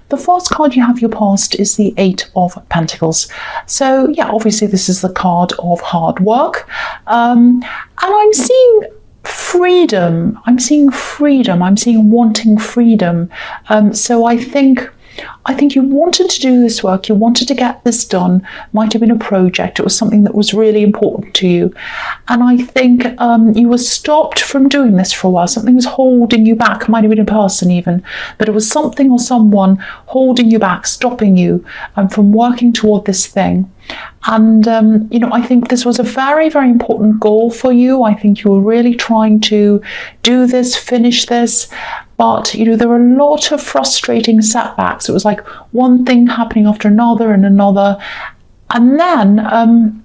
The first card you have your past is the Eight of Pentacles. So yeah, obviously this is the card of hard work. And I'm seeing freedom. I'm seeing freedom. I'm seeing wanting freedom. So I think you wanted to do this work, you wanted to get this done. Might have been a project, it was something that was really important to you. And I think you were stopped from doing this for a while. Something was holding you back. It might have been a person even, but it was something or someone holding you back, stopping you from working toward this thing. And, I think this was a very, very important goal for you. I think you were really trying to do this, finish this. But, there were a lot of frustrating setbacks. It was like one thing happening after another and another. And then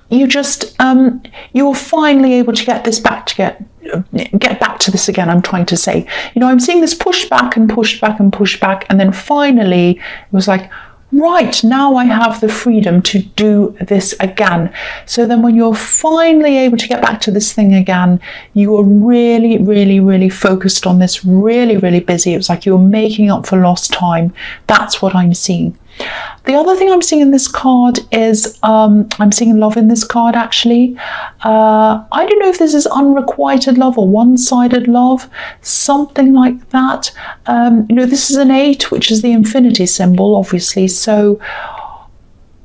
you were finally able to get this back get back to this again, I'm trying to say. I'm seeing this push back and push back and push back. And then finally it was like, right, now I have the freedom to do this again. So then when you're finally able to get back to this thing again, you are really, really, really focused on this, really, really busy. It was like you were making up for lost time. That's what I'm seeing. The other thing I'm seeing in this card is I'm seeing love in this card, actually. I don't know if this is unrequited love or one-sided love, something like that. This is an 8, which is the infinity symbol, obviously. So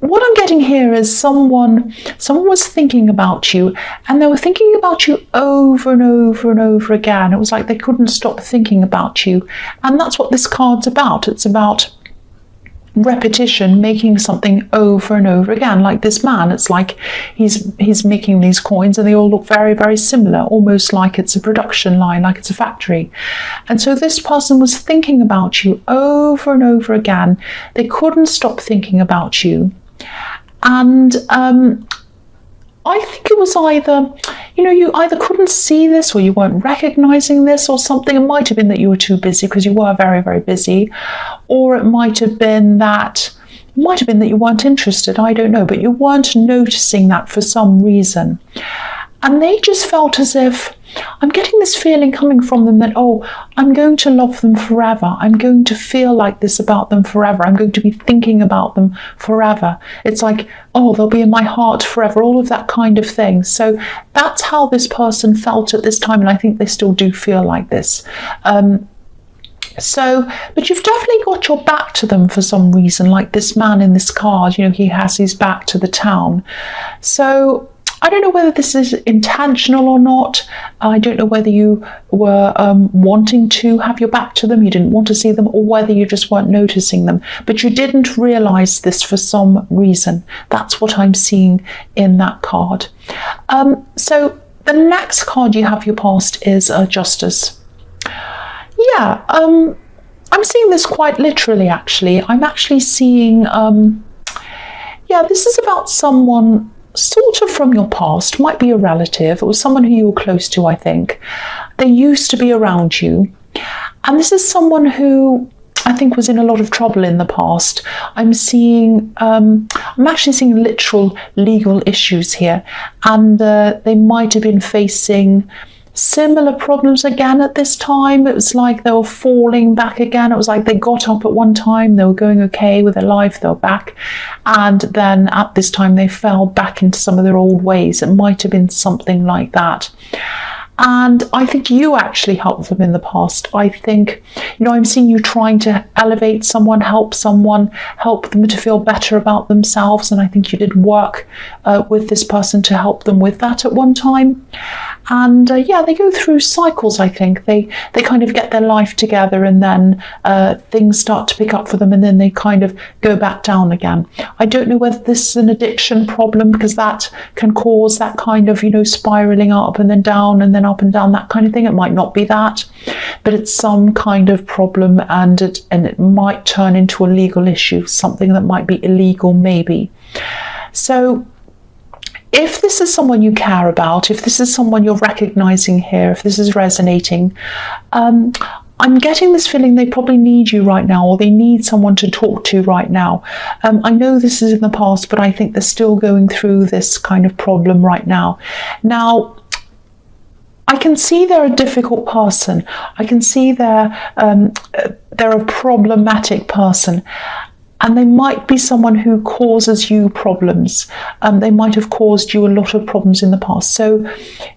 what I'm getting here is someone was thinking about you, and they were thinking about you over and over and over again. It was like they couldn't stop thinking about you. And that's what this card's about. It's about repetition, making something over and over again. Like this man, it's like he's making these coins and they all look very, very similar, almost like it's a production line, like it's a factory. And so this person was thinking about you over and over again. They couldn't stop thinking about you. And I think it was either, you either couldn't see this or you weren't recognizing this or something. It might have been that you were too busy, because you were very, very busy. Or it might have been that you weren't interested. I don't know, but you weren't noticing that for some reason. And they just felt as if, I'm getting this feeling coming from them that, I'm going to love them forever. I'm going to feel like this about them forever. I'm going to be thinking about them forever. It's like, they'll be in my heart forever, all of that kind of thing. So that's how this person felt at this time. And I think they still do feel like this. But you've definitely got your back to them for some reason, like this man in this card, he has his back to the town. So I don't know whether this is intentional or not. I don't know whether you were wanting to have your back to them, you didn't want to see them, or whether you just weren't noticing them. But you didn't realize this for some reason. That's what I'm seeing in that card. So the next card you have your past is Justice. Yeah, I'm seeing this quite literally, actually. I'm actually seeing, this is about someone sort of from your past, might be a relative. It was someone who you were close to, I think. They used to be around you. And this is someone who I think was in a lot of trouble in the past. I'm actually seeing literal legal issues here. And they might have been facing similar problems again at this time. It was like they were falling back again. It was like they got up at one time, they were going okay with their life, they were back, and then at this time they fell back into some of their old ways. It might have been something like that. And I think you actually helped them in the past. I think, I'm seeing you trying to elevate someone, help them to feel better about themselves. And I think you did work with this person to help them with that at one time. And they go through cycles, I think. They kind of get their life together, and then things start to pick up for them, and then they kind of go back down again. I don't know whether this is an addiction problem, because that can cause that kind of, spiraling up and then down and then up and down, that kind of thing. It might not be that, but it's some kind of problem, and it might turn into a legal issue, something that might be illegal maybe. So if this is someone you care about, if this is someone you're recognizing here, if this is resonating, I'm getting this feeling they probably need you right now, or they need someone to talk to right now. I know this is in the past, but I think they're still going through this kind of problem right now. Now, I can see they're a difficult person. I can see they're a problematic person. And they might be someone who causes you problems. They might have caused you a lot of problems in the past. So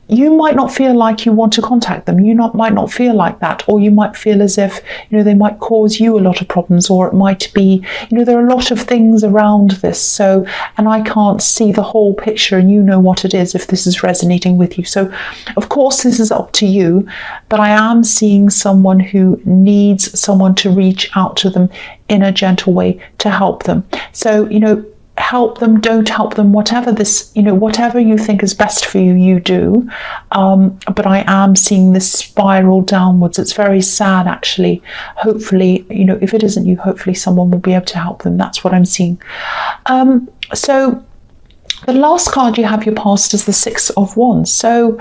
you might not feel like you want to contact them. You might not feel like that. Or you might feel as if, they might cause you a lot of problems. Or it might be, there are a lot of things around this. So, and I can't see the whole picture, and you know what it is if this is resonating with you. So, of course, this is up to you. But I am seeing someone who needs someone to reach out to them in a gentle way to help them. So, help them, don't help them, whatever whatever you think is best for you, you do. But I am seeing this spiral downwards. It's very sad, actually. Hopefully, if it isn't you, hopefully someone will be able to help them. That's what I'm seeing. So the last card you have your past is the Six of Wands. So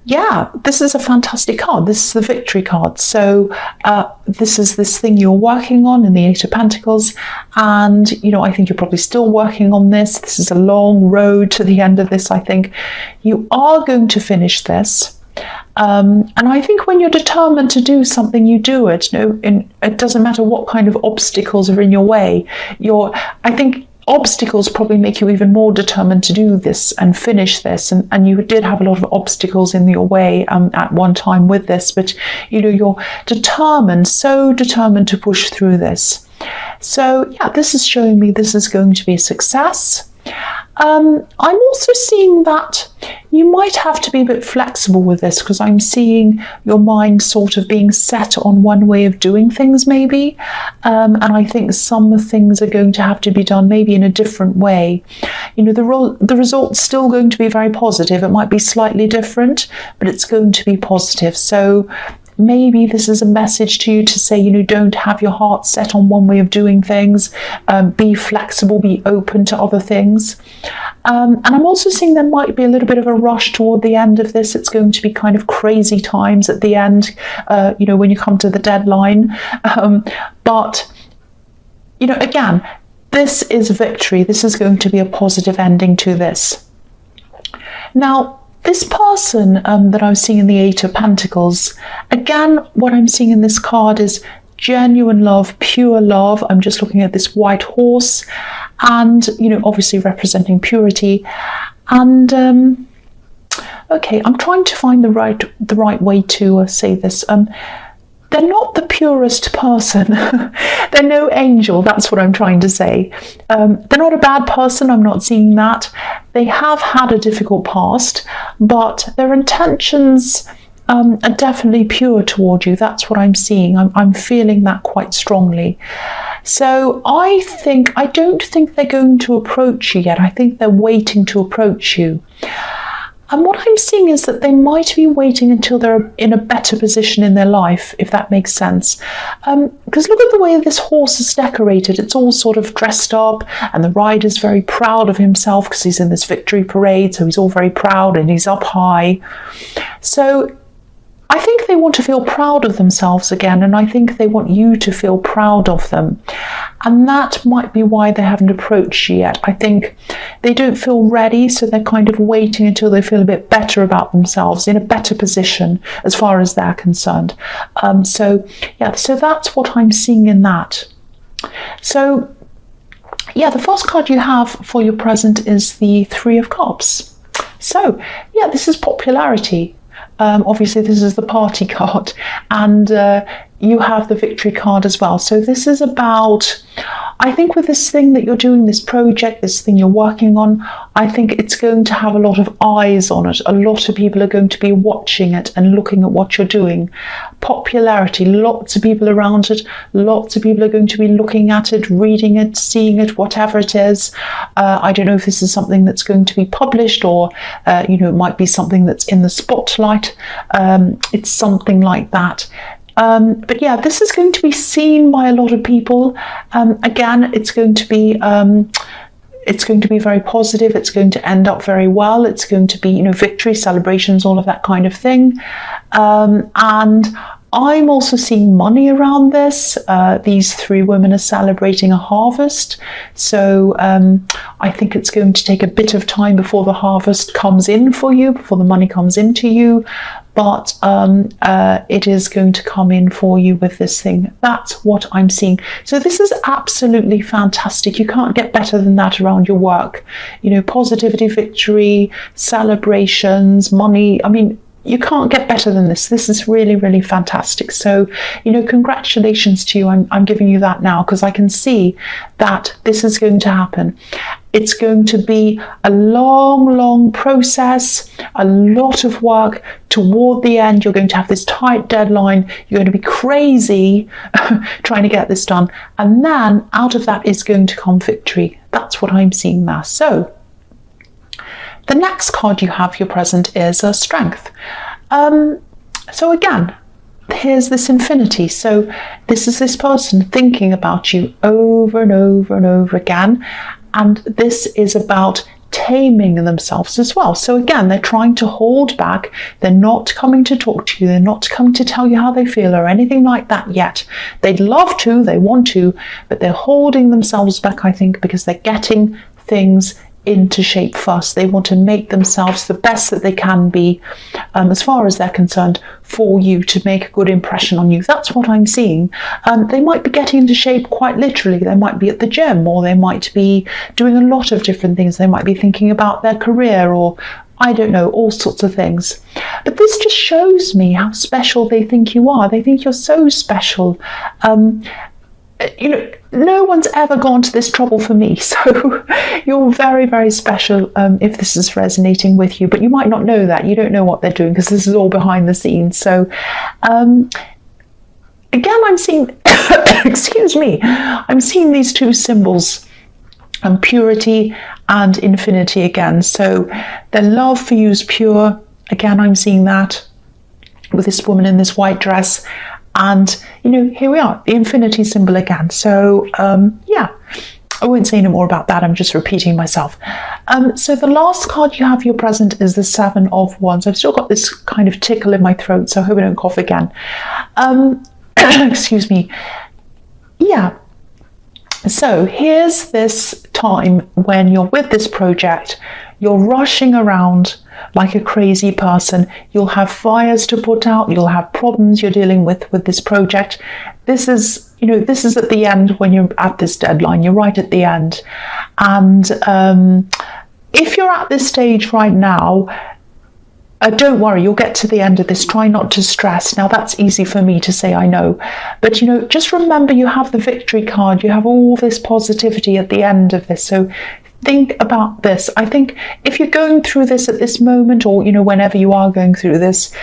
yeah, this is a fantastic card. This is the victory card. So this is this thing you're working on in the Eight of Pentacles. And, I think you're probably still working on this. This is a long road to the end of this, I think. You are going to finish this. And I think when you're determined to do something, you do it. It doesn't matter what kind of obstacles are in your way. I think obstacles probably make you even more determined to do this and finish this, and you did have a lot of obstacles in your way at one time with this, but you're determined, so determined to push through this. So yeah, this is showing me this is going to be a success. I'm also seeing that you might have to be a bit flexible with this, because I'm seeing your mind sort of being set on one way of doing things maybe, and I think some things are going to have to be done maybe in a different way. The result's still going to be very positive. It might be slightly different, but it's going to be positive. So maybe this is a message to you to say, don't have your heart set on one way of doing things. Be flexible, be open to other things. And I'm also seeing there might be a little bit of a rush toward the end of this. It's going to be kind of crazy times at the end, when you come to the deadline. But, again, this is victory. This is going to be a positive ending to this. Now, this person that I was seeing in the Eight of Pentacles, again, what I'm seeing in this card is genuine love, pure love. I'm just looking at this white horse and, obviously representing purity. And, okay, I'm trying to find the right way to say this. They're not the purest person. They're no angel. That's what I'm trying to say. They're not a bad person. I'm not seeing that. They have had a difficult past, but their intentions are definitely pure toward you. That's what I'm seeing. I'm feeling that quite strongly. So I don't think they're going to approach you yet. I think they're waiting to approach you. And what I'm seeing is that they might be waiting until they're in a better position in their life, if that makes sense. Because look at the way this horse is decorated. It's all sort of dressed up, and the rider's very proud of himself because he's in this victory parade, so he's all very proud and he's up high. So I think they want to feel proud of themselves again, and I think they want you to feel proud of them. And that might be why they haven't approached you yet. I think they don't feel ready, so they're kind of waiting until they feel a bit better about themselves, in a better position as far as they're concerned. So that's what I'm seeing in that. So yeah, the first card you have for your present is the Three of Cups. So yeah, this is popularity. Obviously this is the party card, and you have the victory card as well. So this is about, I think with this thing that you're doing, this project, this thing you're working on, I think it's going to have a lot of eyes on it. A lot of people are going to be watching it and looking at what you're doing. Popularity, lots of people around it, lots of people are going to be looking at it, reading it, seeing it, whatever it is. I don't know if this is something that's going to be published, or it might be something that's in the spotlight. It's something like that. But yeah, this is going to be seen by a lot of people. Again, it's going to be very positive. It's going to end up very well. It's going to be, victory, celebrations, all of that kind of thing. And I'm also seeing money around this. These three women are celebrating a harvest. So I think it's going to take a bit of time before the harvest comes in for you, before the money comes into you. but it is going to come in for you with this thing. That's what I'm seeing. So this is absolutely fantastic. You can't get better than that around your work. You know, positivity, victory, celebrations, money. I mean, you can't get better than this. This is really, really fantastic. So, you know, congratulations to you. I'm giving you that now because I can see that this is going to happen. It's going to be a long, long process, a lot of work. Toward the end, you're going to have this tight deadline. You're going to be crazy trying to get this done. And then out of that is going to come victory. That's what I'm seeing there. So the next card you have, your present, is strength. So again, here's this infinity. So this is this person thinking about you over and over and over again. And this is about taming themselves as well. So again, they're trying to hold back. They're not coming to talk to you. They're not coming to tell you how they feel or anything like that yet. They'd love to, they want to, but they're holding themselves back, I think, because they're getting things into shape first. They want to make themselves the best that they can be, as far as they're concerned, for you, to make a good impression on you. That's what I'm seeing. They might be getting into shape quite literally. They might be at the gym, or they might be doing a lot of different things. They might be thinking about their career, or I don't know, all sorts of things. But this just shows me how special they think you are. They think you're so special. You know, no one's ever gone to this trouble for me, so you're very, very special if this is resonating with you, but you might not know that. You don't know what they're doing because this is all behind the scenes. So again, I'm seeing excuse me, I'm seeing these two symbols, purity and infinity again. So their love for you is pure. Again, I'm seeing that with this woman in this white dress. And, you know, here we are, the infinity symbol again. So, yeah, I won't say any more about that. I'm just repeating myself. So the last card you have, your present, is the Seven of Wands. I've still got this kind of tickle in my throat, so I hope I don't cough again. Excuse me. Yeah. So here's this time when you're with this project, you're rushing around like a crazy person. You'll have fires to put out. You'll have problems you're dealing with this project. This is, you know, this is at the end when you're at this deadline. You're right at the end. And if you're at this stage right now, don't worry, you'll get to the end of this. Try not to stress. Now, that's easy for me to say, I know. But, you know, just remember you have the victory card. You have all this positivity at the end of this. So think about this. I think if you're going through this at this moment, or, you know, whenever you are going through this,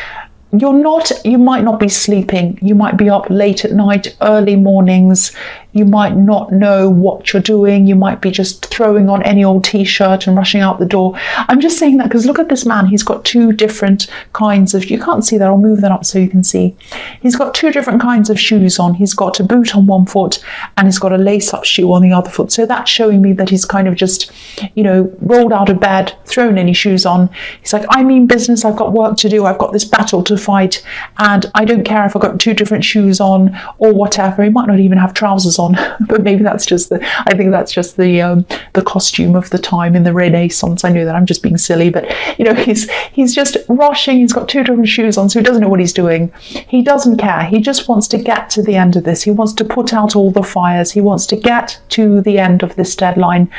you might not be sleeping. You might be up late at night, early mornings. You might not know what you're doing. You might be just throwing on any old t-shirt and rushing out the door. I'm just saying that because look at this man. He's got two different kinds of, you can't see that. I'll move that up so you can see. He's got two different kinds of shoes on. He's got a boot on one foot and he's got a lace-up shoe on the other foot. So that's showing me that he's kind of just, you know, rolled out of bed, thrown any shoes on. He's like, I mean business. I've got work to do. I've got this battle to fight, and I don't care if I've got two different shoes on or whatever. He might not even have trousers on, but maybe that's just I think that's just the costume of the time in the Renaissance. I know that I'm just being silly, but you know, he's just rushing. He's got two different shoes on, so he doesn't know what he's doing. He doesn't care. He just wants to get to the end of this. He wants to put out all the fires. He wants to get to the end of this deadline.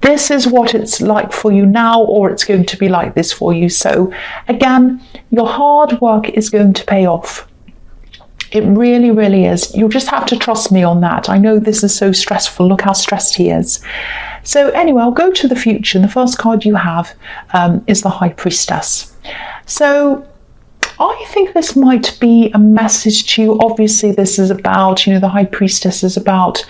This is what it's like for you now, or it's going to be like this for you. So again, your hard work is going to pay off. It really, really is. You'll just have to trust me on that. I know this is so stressful. Look how stressed he is. So anyway, I'll go to the future. And the first card you have is the High Priestess. So I think this might be a message to you. Obviously, this is about, you know, the High Priestess is about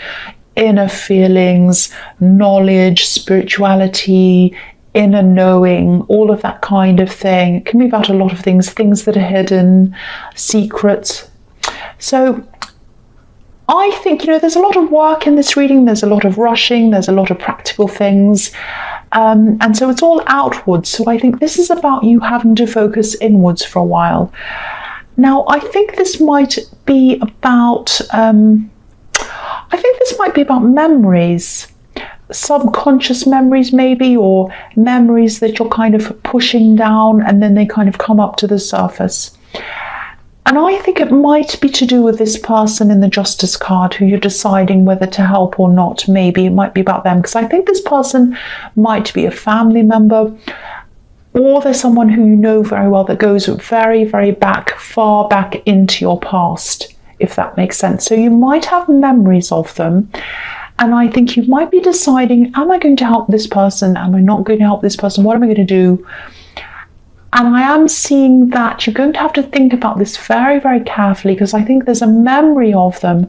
inner feelings, knowledge, spirituality, inner knowing, all of that kind of thing. It can be about a lot of things that are hidden, secrets. So I think, you know, there's a lot of work in this reading. There's a lot of rushing. There's a lot of practical things. And so it's all outwards. So I think this is about you having to focus inwards for a while. Now, I think this might be about memories. subconscious memories maybe, or memories that you're kind of pushing down and then they kind of come up to the surface. And I think it might be to do with this person in the Justice card who you're deciding whether to help or not. Maybe it might be about them, because I think this person might be a family member, or there's someone who you know very well that goes very, very back, far back into your past, if that makes sense. So you might have memories of them. And I think you might be deciding, am I going to help this person? Am I not going to help this person? What am I going to do? And I am seeing that you're going to have to think about this very, very carefully, because I think there's a memory of them,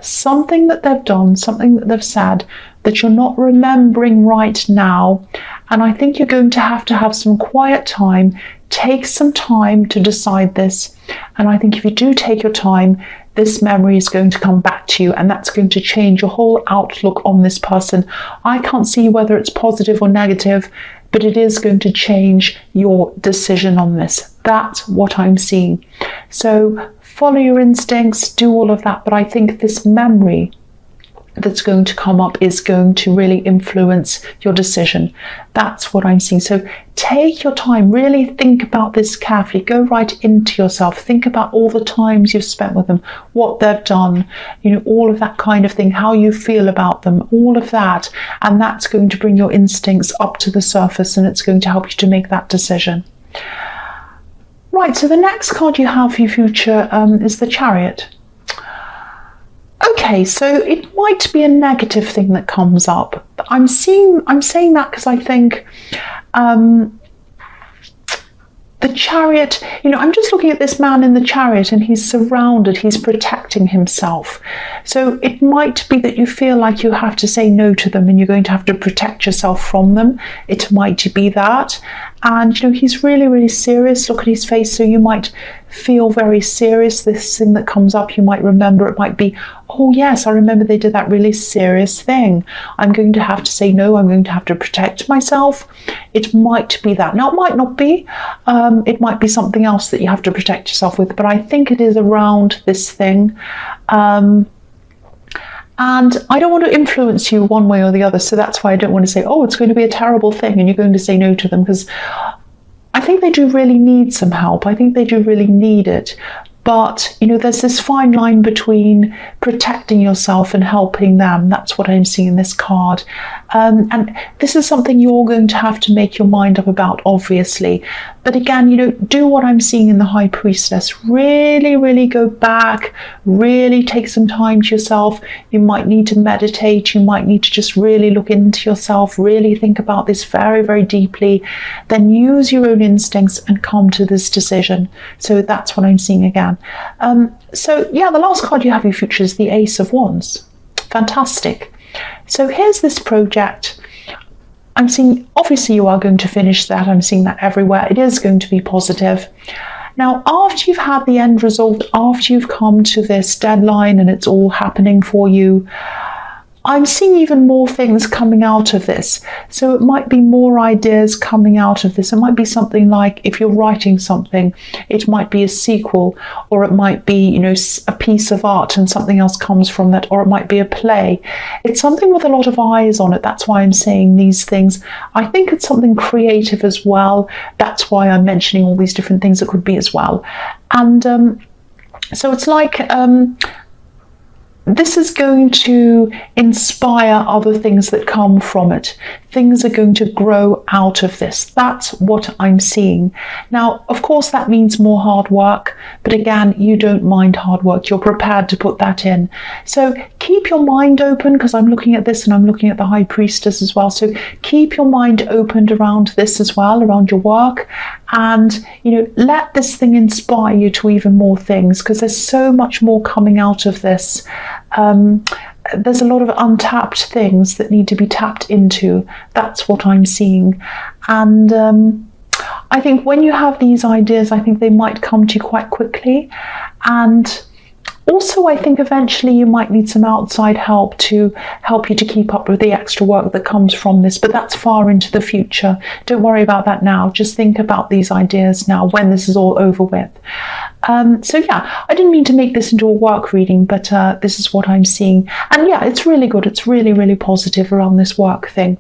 something that they've done, something that they've said that you're not remembering right now. And I think you're going to have some quiet time, take some time to decide this. And I think if you do take your time, this memory is going to come back to you, and that's going to change your whole outlook on this person. I can't see whether it's positive or negative, but it is going to change your decision on this. That's what I'm seeing. So follow your instincts, do all of that. But I think this memory that's going to come up is going to really influence your decision. That's what I'm seeing. So take your time, really think about this carefully, go right into yourself, think about all the times you've spent with them, what they've done, all of that kind of thing, how you feel about them, all of that. And that's going to bring your instincts up to the surface, and it's going to help you to make that decision. Right, so the next card you have for your future is the Chariot. Okay, so it might be a negative thing that comes up. I'm saying that because I think the Chariot, I'm just looking at this man in the Chariot, and he's surrounded, he's protecting himself. So it might be that you feel like you have to say no to them and you're going to have to protect yourself from them. It might be that. And, he's really, really serious. Look at his face. So you might feel very serious. This thing that comes up, you might remember. It might be, oh, yes, I remember they did that really serious thing. I'm going to have to say no. I'm going to have to protect myself. It might be that. Now, it might not be. It might be something else that you have to protect yourself with. But I think it is around this thing. And I don't want to influence you one way or the other. So that's why I don't want to say, oh, it's going to be a terrible thing and you're going to say no to them, because I think they do really need some help. I think they do really need it. But, there's this fine line between protecting yourself and helping them. That's what I'm seeing in this card. And this is something you're going to have to make your mind up about, obviously. But again, do what I'm seeing in the High Priestess. Really, really go back. Really take some time to yourself. You might need to meditate. You might need to just really look into yourself. Really think about this very, very deeply. Then use your own instincts and come to this decision. So that's what I'm seeing again. The last card you have in your future is the Ace of Wands. Fantastic. So here's this project. I'm seeing, obviously you are going to finish that. I'm seeing that everywhere. It is going to be positive. Now, after you've had the end result, after you've come to this deadline and it's all happening for you, I'm seeing even more things coming out of this. So it might be more ideas coming out of this. It might be something like, if you're writing something, it might be a sequel, or it might be, a piece of art and something else comes from that, or it might be a play. It's something with a lot of eyes on it. That's why I'm saying these things. I think it's something creative as well. That's why I'm mentioning all these different things it could be as well. And so it's like, this is going to inspire other things that come from it. Things are going to grow out of this. That's what I'm seeing. Now, of course, that means more hard work. But again, you don't mind hard work. You're prepared to put that in. So keep your mind open, because I'm looking at this and I'm looking at the High Priestess as well. So keep your mind opened around this as well, around your work. And, let this thing inspire you to even more things, because there's so much more coming out of this. There's a lot of untapped things that need to be tapped into. That's what I'm seeing. And I think when you have these ideas, I think they might come to you quite quickly. And Also, I think eventually you might need some outside help to help you to keep up with the extra work that comes from this, but that's far into the future. Don't worry about that now. Just think about these ideas now when this is all over with. So yeah, I didn't mean to make this into a work reading, but this is what I'm seeing. And yeah, it's really good. It's really, really positive around this work thing.